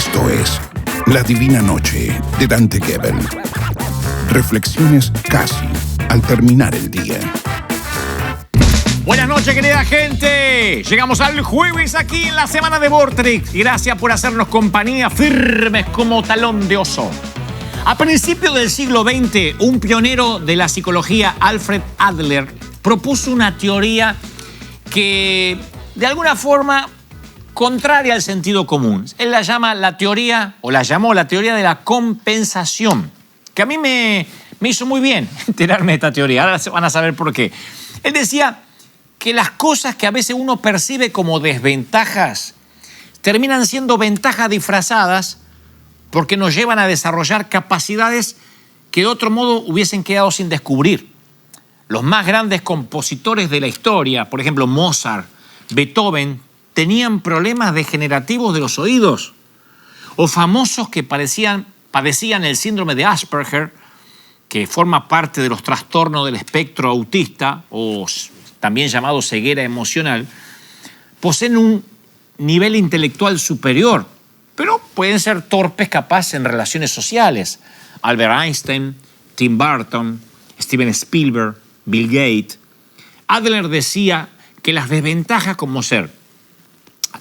Esto es La Divina Noche de Dante Gebel. Reflexiones casi al terminar el día. Buenas noches, querida gente. Llegamos al jueves aquí en la semana de Vortrix. Gracias por hacernos compañía, firmes como talón de oso. A principios del siglo XX, un pionero de la psicología, Alfred Adler, propuso una teoría que, de alguna forma, contraria al sentido común. Él la llama la teoría, o la llamó la teoría de la compensación, que a mí me hizo muy bien enterarme de esta teoría. Ahora van a saber por qué. Él decía que las cosas que a veces uno percibe como desventajas terminan siendo ventajas disfrazadas porque nos llevan a desarrollar capacidades que de otro modo hubiesen quedado sin descubrir. Los más grandes compositores de la historia, por ejemplo Mozart, Beethoven, tenían problemas degenerativos de los oídos, o famosos que padecían el síndrome de Asperger, que forma parte de los trastornos del espectro autista, o también llamado ceguera emocional, poseen un nivel intelectual superior, pero pueden ser torpes capaces en relaciones sociales. Albert Einstein, Tim Burton, Steven Spielberg, Bill Gates. Adler decía que las desventajas como ser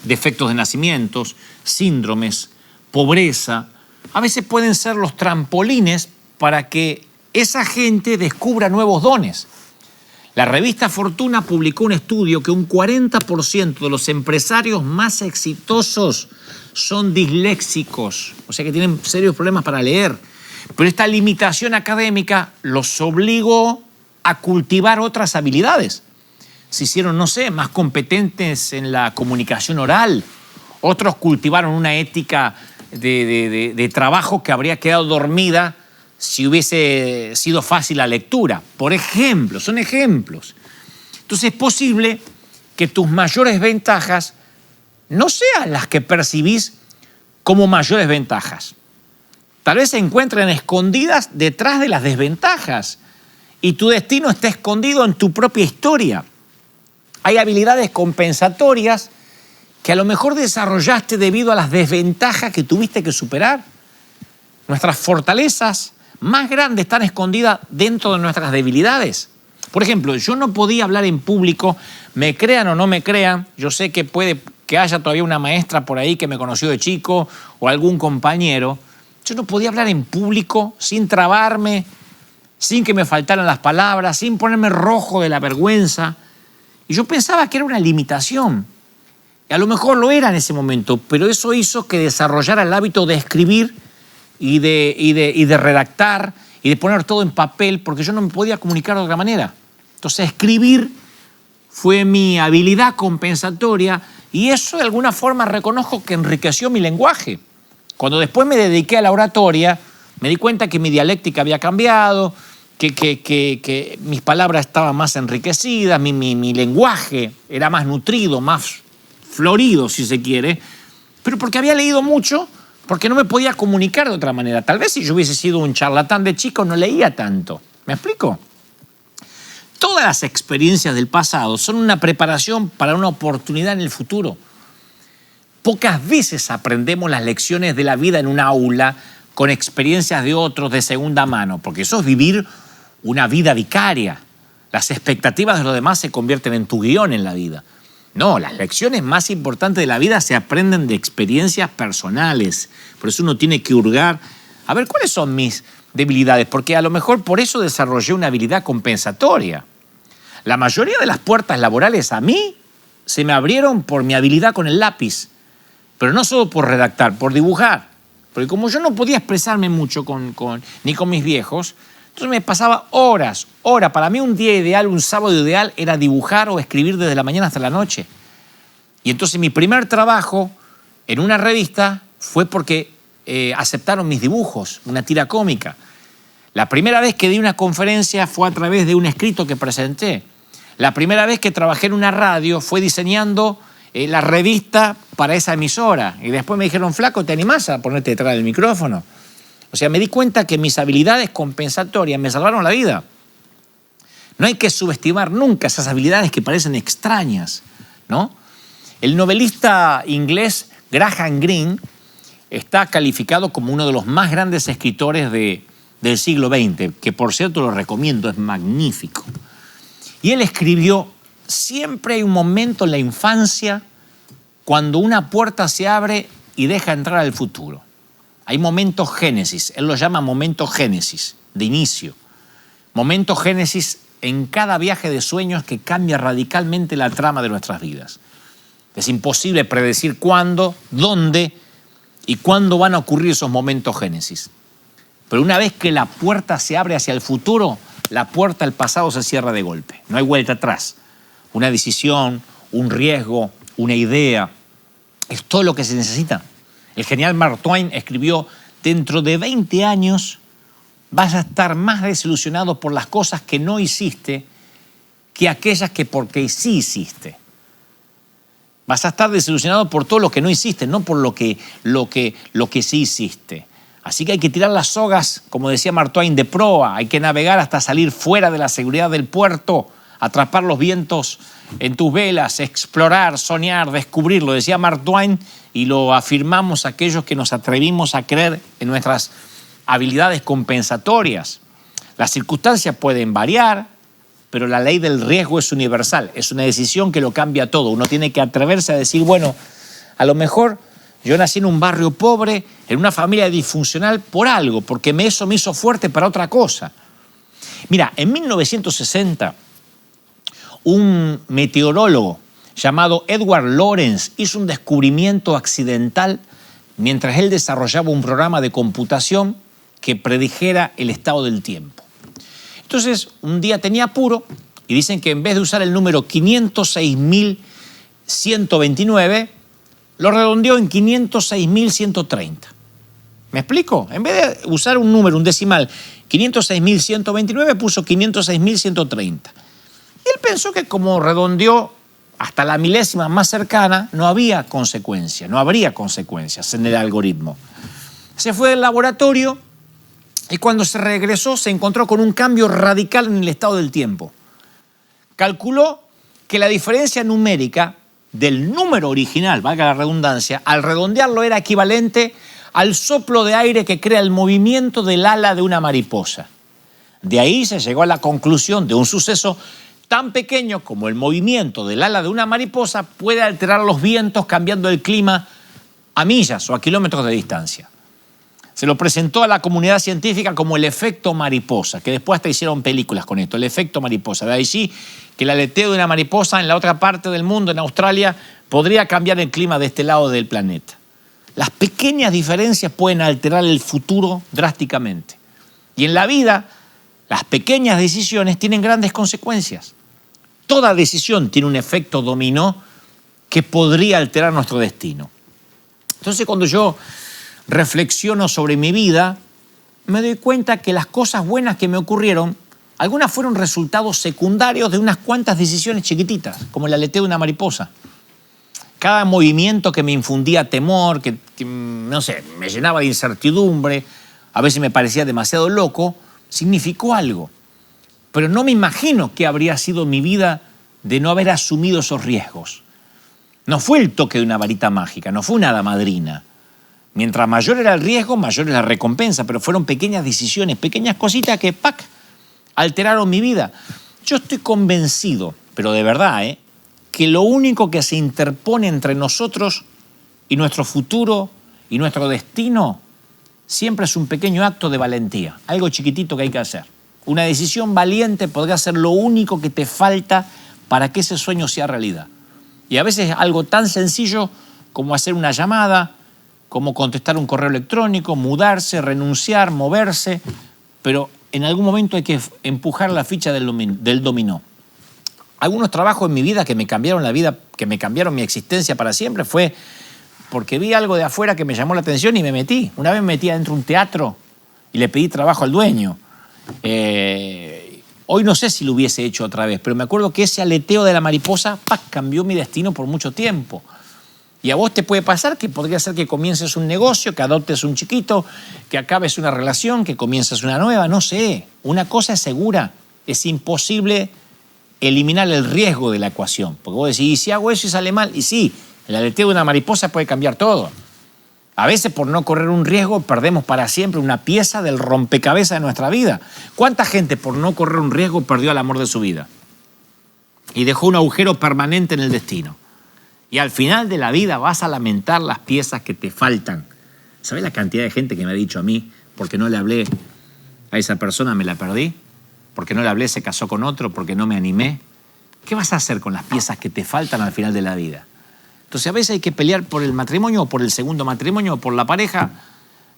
defectos de nacimientos, síndromes, pobreza, a veces pueden ser los trampolines para que esa gente descubra nuevos dones. La revista Fortuna publicó un estudio que un 40% de los empresarios más exitosos son disléxicos, o sea que tienen serios problemas para leer. Pero esta limitación académica los obligó a cultivar otras habilidades. Se hicieron, más competentes en la comunicación oral. Otros cultivaron una ética de trabajo que habría quedado dormida si hubiese sido fácil la lectura. Por ejemplo, son ejemplos. Entonces es posible que tus mayores ventajas no sean las que percibís como mayores ventajas. Tal vez se encuentren escondidas detrás de las desventajas y tu destino está escondido en tu propia historia. Hay habilidades compensatorias que a lo mejor desarrollaste debido a las desventajas que tuviste que superar. Nuestras fortalezas más grandes están escondidas dentro de nuestras debilidades. Por ejemplo, yo no podía hablar en público, me crean o no me crean. Yo sé que puede que haya todavía una maestra por ahí que me conoció de chico o algún compañero. Yo no podía hablar en público sin trabarme, sin que me faltaran las palabras, sin ponerme rojo de la vergüenza. Y yo pensaba que era una limitación. Y a lo mejor lo era en ese momento, pero eso hizo que desarrollara el hábito de escribir y de redactar y de poner todo en papel, porque yo no me podía comunicar de otra manera. Entonces escribir fue mi habilidad compensatoria y eso de alguna forma reconozco que enriqueció mi lenguaje. Cuando después me dediqué a la oratoria, me di cuenta que mi dialéctica había cambiado, que mis palabras estaban más enriquecidas, mi lenguaje era más nutrido, más florido, si se quiere, pero porque había leído mucho, porque no me podía comunicar de otra manera. Tal vez si yo hubiese sido un charlatán de chico no leía tanto. ¿Me explico? Todas las experiencias del pasado son una preparación para una oportunidad en el futuro. Pocas veces aprendemos las lecciones de la vida en un aula con experiencias de otros de segunda mano, porque eso es vivir una vida vicaria. Las expectativas de los demás se convierten en tu guión en la vida. No, las lecciones más importantes de la vida se aprenden de experiencias personales. Por eso uno tiene que hurgar a ver cuáles son mis debilidades, porque a lo mejor por eso desarrollé una habilidad compensatoria. La mayoría de las puertas laborales a mí se me abrieron por mi habilidad con el lápiz, pero no solo por redactar, por dibujar. Porque como yo no podía expresarme mucho ni con mis viejos, entonces me pasaba horas. Para mí un día ideal, un sábado ideal, era dibujar o escribir desde la mañana hasta la noche. Y entonces mi primer trabajo en una revista fue porque aceptaron mis dibujos, una tira cómica. La primera vez que di una conferencia fue a través de un escrito que presenté. La primera vez que trabajé en una radio fue diseñando la revista para esa emisora. Y después me dijeron, flaco, ¿te animás a ponerte detrás del micrófono? O sea, me di cuenta que mis habilidades compensatorias me salvaron la vida. No hay que subestimar nunca esas habilidades que parecen extrañas, ¿no? El novelista inglés Graham Greene está calificado como uno de los más grandes escritores del siglo XX, que por cierto lo recomiendo, es magnífico. Y él escribió: siempre hay un momento en la infancia cuando una puerta se abre y deja entrar al futuro. Hay momentos génesis, él lo llama momentos génesis, de inicio. Momentos génesis en cada viaje de sueños que cambia radicalmente la trama de nuestras vidas. Es imposible predecir cuándo, dónde y cuándo van a ocurrir esos momentos génesis. Pero una vez que la puerta se abre hacia el futuro, la puerta al pasado se cierra de golpe. No hay vuelta atrás. Una decisión, un riesgo, una idea, es todo lo que se necesita. El genial Mark Twain escribió: dentro de 20 años vas a estar más desilusionado por las cosas que no hiciste que aquellas que porque sí hiciste. Vas a estar desilusionado por todo lo que no hiciste, no por lo que sí hiciste. Así que hay que tirar las sogas, como decía Mark Twain, de proa. Hay que navegar hasta salir fuera de la seguridad del puerto, atrapar los vientos en tus velas, explorar, soñar, descubrir. Lo decía Mark Twain y lo afirmamos aquellos que nos atrevimos a creer en nuestras habilidades compensatorias. Las circunstancias pueden variar, pero la ley del riesgo es universal. Es una decisión que lo cambia todo. Uno tiene que atreverse a decir: bueno, a lo mejor yo nací en un barrio pobre, en una familia disfuncional por algo, porque eso me hizo fuerte para otra cosa. Mira, en 1960, un meteorólogo llamado Edward Lorenz hizo un descubrimiento accidental mientras él desarrollaba un programa de computación que predijera el estado del tiempo. Entonces, un día tenía apuro y dicen que en vez de usar el número 506.129, lo redondeó en 506.130. ¿Me explico? En vez de usar un número, un decimal, 506.129, puso 506.130. Y él pensó que como redondeó hasta la milésima más cercana, no habría consecuencias en el algoritmo. Se fue del laboratorio y cuando se regresó se encontró con un cambio radical en el estado del tiempo. Calculó que la diferencia numérica del número original, valga la redundancia, al redondearlo era equivalente al soplo de aire que crea el movimiento del ala de una mariposa. De ahí se llegó a la conclusión de un suceso tan pequeño como el movimiento del ala de una mariposa puede alterar los vientos cambiando el clima a millas o a kilómetros de distancia. Se lo presentó a la comunidad científica como el efecto mariposa, que después hasta hicieron películas con esto, el efecto mariposa. De ahí sí que el aleteo de una mariposa en la otra parte del mundo, en Australia, podría cambiar el clima de este lado del planeta. Las pequeñas diferencias pueden alterar el futuro drásticamente. Y en la vida, las pequeñas decisiones tienen grandes consecuencias. Toda decisión tiene un efecto dominó que podría alterar nuestro destino. Entonces, cuando yo reflexiono sobre mi vida, me doy cuenta que las cosas buenas que me ocurrieron, algunas fueron resultados secundarios de unas cuantas decisiones chiquititas, como el aleteo de una mariposa. Cada movimiento que me infundía temor, que no sé, me llenaba de incertidumbre, a veces me parecía demasiado loco, significó algo. Pero no me imagino qué habría sido mi vida de no haber asumido esos riesgos. No fue el toque de una varita mágica, no fue una hada madrina. Mientras mayor era el riesgo, mayor es la recompensa, pero fueron pequeñas decisiones, pequeñas cositas que, ¡pac!, alteraron mi vida. Yo estoy convencido, pero de verdad, que lo único que se interpone entre nosotros y nuestro futuro y nuestro destino siempre es un pequeño acto de valentía, algo chiquitito que hay que hacer. Una decisión valiente podría ser lo único que te falta para que ese sueño sea realidad. Y a veces algo tan sencillo como hacer una llamada, como contestar un correo electrónico, mudarse, renunciar, moverse, pero en algún momento hay que empujar la ficha del dominó. Algunos trabajos en mi vida que me cambiaron la vida, que me cambiaron mi existencia para siempre, fue porque vi algo de afuera que me llamó la atención y me metí. Una vez me metí adentro de un teatro y le pedí trabajo al dueño. Hoy no sé si lo hubiese hecho otra vez, pero me acuerdo que ese aleteo de la mariposa cambió mi destino por mucho tiempo. Y a vos te puede pasar que podría ser que comiences un negocio, que adoptes un chiquito, que acabes una relación, que comiences una nueva, no sé. Una cosa es segura, es imposible eliminar el riesgo de la ecuación. Porque vos decís, ¿y si hago eso y sale mal? Y sí, el aleteo de una mariposa puede cambiar todo. A veces por no correr un riesgo perdemos para siempre una pieza del rompecabezas de nuestra vida. ¿Cuánta gente por no correr un riesgo perdió el amor de su vida? Y dejó un agujero permanente en el destino. Y al final de la vida vas a lamentar las piezas que te faltan. ¿Sabes la cantidad de gente que me ha dicho a mí, porque no le hablé a esa persona, me la perdí? Porque no le hablé, se casó con otro, porque no me animé. ¿Qué vas a hacer con las piezas que te faltan al final de la vida? Entonces a veces hay que pelear por el matrimonio, o por el segundo matrimonio, o por la pareja.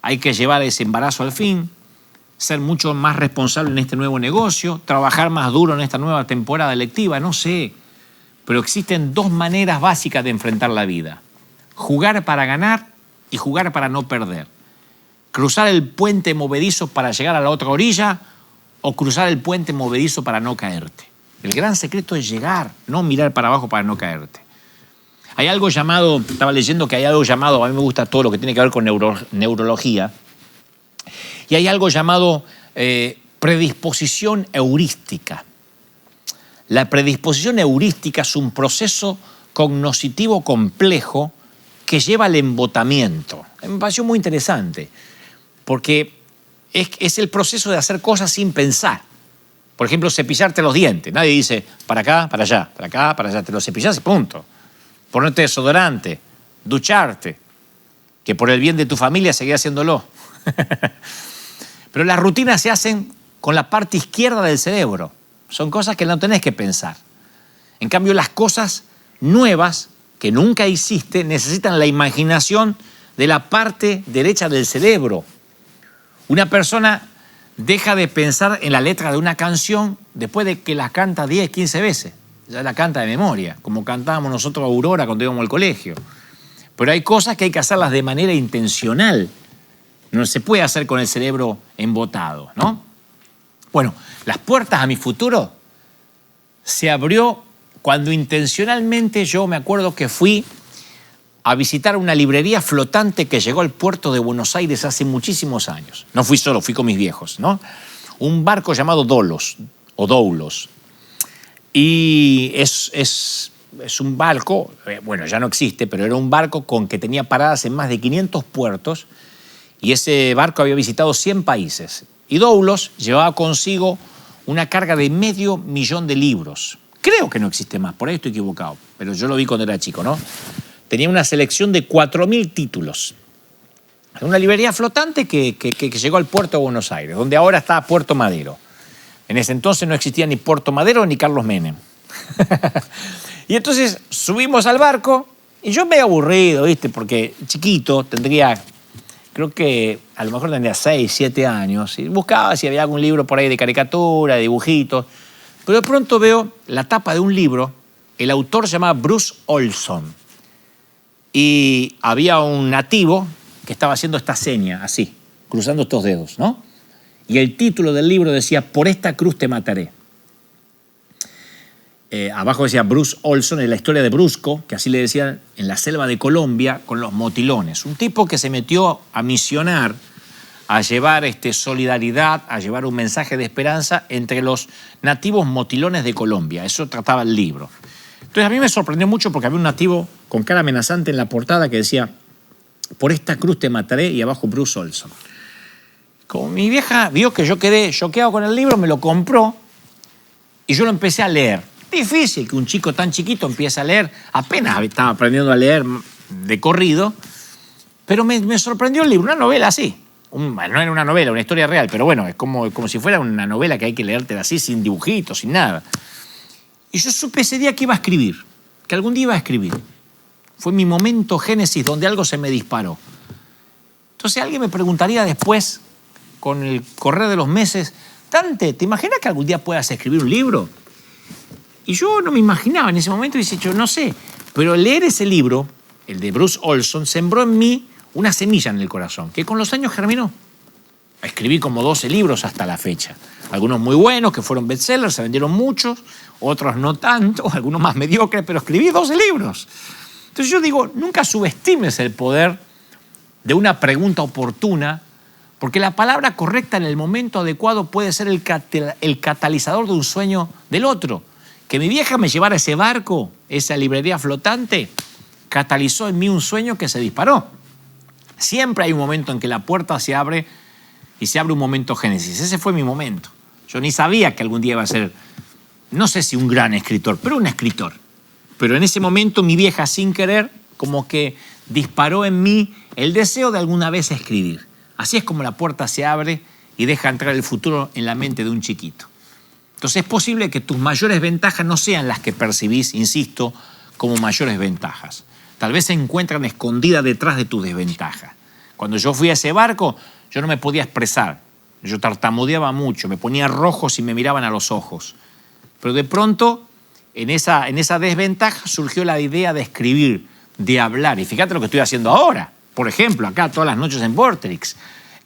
Hay que llevar ese embarazo al fin, ser mucho más responsable en este nuevo negocio, trabajar más duro en esta nueva temporada lectiva, no sé. Pero existen dos maneras básicas de enfrentar la vida. Jugar para ganar y jugar para no perder. Cruzar el puente movedizo para llegar a la otra orilla o cruzar el puente movedizo para no caerte. El gran secreto es llegar, no mirar para abajo para no caerte. Hay algo llamado, estaba leyendo que hay algo llamado, a mí me gusta todo lo que tiene que ver con neurología, y hay algo llamado predisposición heurística. La predisposición heurística es un proceso cognoscitivo complejo que lleva al embotamiento. Me pareció muy interesante, porque es el proceso de hacer cosas sin pensar. Por ejemplo, cepillarte los dientes. Nadie dice para acá, para allá, para acá, para allá. Te lo cepillas y punto. Ponerte desodorante, ducharte, que por el bien de tu familia seguí haciéndolo. Pero las rutinas se hacen con la parte izquierda del cerebro. Son cosas que no tenés que pensar. En cambio, las cosas nuevas que nunca hiciste necesitan la imaginación de la parte derecha del cerebro. Una persona deja de pensar en la letra de una canción después de que la canta 10, 15 veces. Ya la canta de memoria, como cantábamos nosotros a Aurora cuando íbamos al colegio. Pero hay cosas que hay que hacerlas de manera intencional. No se puede hacer con el cerebro embotado, ¿no? Bueno, las puertas a mi futuro se abrió cuando intencionalmente yo me acuerdo que fui a visitar una librería flotante que llegó al puerto de Buenos Aires hace muchísimos años. No fui solo, fui con mis viejos, ¿no? Un barco llamado Doulos. Y es un barco, bueno, ya no existe, pero era un barco que tenía paradas en más de 500 puertos y ese barco había visitado 100 países. Y Doulos llevaba consigo una carga de 500.000 de libros. Creo que no existe más, por ahí estoy equivocado, pero yo lo vi cuando era chico, ¿no? Tenía una selección de 4.000 títulos. Una librería flotante que llegó al puerto de Buenos Aires, donde ahora está Puerto Madero. En ese entonces no existía ni Puerto Madero ni Carlos Menem. Y entonces subimos al barco y yo medio aburrido, ¿viste? Porque chiquito, creo que a lo mejor tendría 6, 7 años. Y buscaba si había algún libro por ahí de caricatura, de dibujitos. Pero de pronto veo la tapa de un libro. El autor se llamaba Bruce Olson. Y había un nativo que estaba haciendo esta seña, así, cruzando estos dedos, ¿no? Y el título del libro decía, por esta cruz te mataré. Abajo decía Bruce Olson, en la historia de Brusco, que así le decían, en la selva de Colombia, con los motilones. Un tipo que se metió a misionar, a llevar solidaridad, a llevar un mensaje de esperanza entre los nativos motilones de Colombia. Eso trataba el libro. Entonces a mí me sorprendió mucho porque había un nativo con cara amenazante en la portada que decía, por esta cruz te mataré, y abajo Bruce Olson. Como mi vieja vio que yo quedé choqueado con el libro, me lo compró y yo lo empecé a leer. Difícil que un chico tan chiquito empiece a leer, apenas estaba aprendiendo a leer de corrido, pero me sorprendió el libro, una novela así. No era una novela, una historia real, pero bueno, es como si fuera una novela que hay que leértela así, sin dibujitos, sin nada. Y yo supe ese día que iba a escribir, que algún día iba a escribir. Fue mi momento génesis donde algo se me disparó. Entonces alguien me preguntaría después, con el correr de los meses, Dante, ¿te imaginas que algún día puedas escribir un libro? Y yo no me imaginaba en ese momento, y yo no sé, pero leer ese libro, el de Bruce Olson, sembró en mí una semilla en el corazón, que con los años germinó. Escribí como 12 libros hasta la fecha. Algunos muy buenos, que fueron bestsellers, se vendieron muchos, otros no tanto, algunos más mediocres, pero escribí 12 libros. Entonces yo digo, nunca subestimes el poder de una pregunta oportuna, porque la palabra correcta en el momento adecuado puede ser el catalizador de un sueño del otro. Que mi vieja me llevara a ese barco, esa librería flotante, catalizó en mí un sueño que se disparó. Siempre hay un momento en que la puerta se abre y se abre un momento Génesis. Ese fue mi momento. Yo ni sabía que algún día iba a ser, no sé si un gran escritor, pero un escritor. Pero en ese momento mi vieja, sin querer, como que disparó en mí el deseo de alguna vez escribir. Así es como la puerta se abre y deja entrar el futuro en la mente de un chiquito. Entonces es posible que tus mayores ventajas no sean las que percibís, insisto, como mayores ventajas. Tal vez se encuentran escondidas detrás de tus desventajas. Cuando yo fui a ese barco, yo no me podía expresar. Yo tartamudeaba mucho, me ponía rojo si me miraban a los ojos. Pero de pronto, en esa desventaja surgió la idea de escribir, de hablar. Y fíjate lo que estoy haciendo ahora. Por ejemplo, acá todas las noches en Vortrix.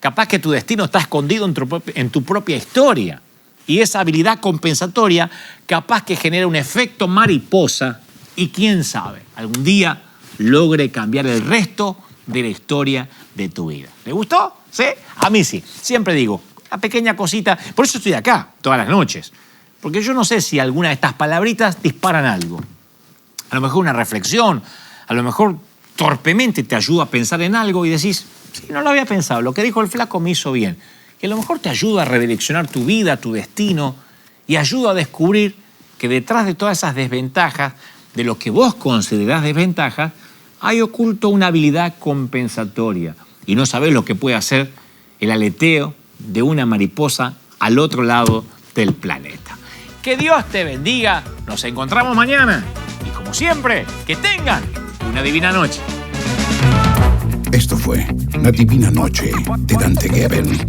Capaz que tu destino está escondido en tu propia historia. Y esa habilidad compensatoria capaz que genera un efecto mariposa y quién sabe, algún día logre cambiar el resto de la historia de tu vida. ¿Le gustó? ¿Sí? A mí sí. Siempre digo, una pequeña cosita. Por eso estoy acá todas las noches. Porque yo no sé si alguna de estas palabritas disparan algo. A lo mejor una reflexión, a lo mejor torpemente te ayuda a pensar en algo y decís, sí, no lo había pensado, lo que dijo el flaco me hizo bien. Y a lo mejor te ayuda a redireccionar tu vida, tu destino, y ayuda a descubrir que detrás de todas esas desventajas, de lo que vos considerás desventajas, hay oculto una habilidad compensatoria. Y no sabés lo que puede hacer el aleteo de una mariposa al otro lado del planeta. Que Dios te bendiga. Nos encontramos mañana. Y como siempre, que tengan una divina noche. Esto fue La Divina Noche de Dante Gebel.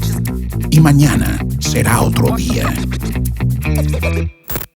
Y mañana será otro día.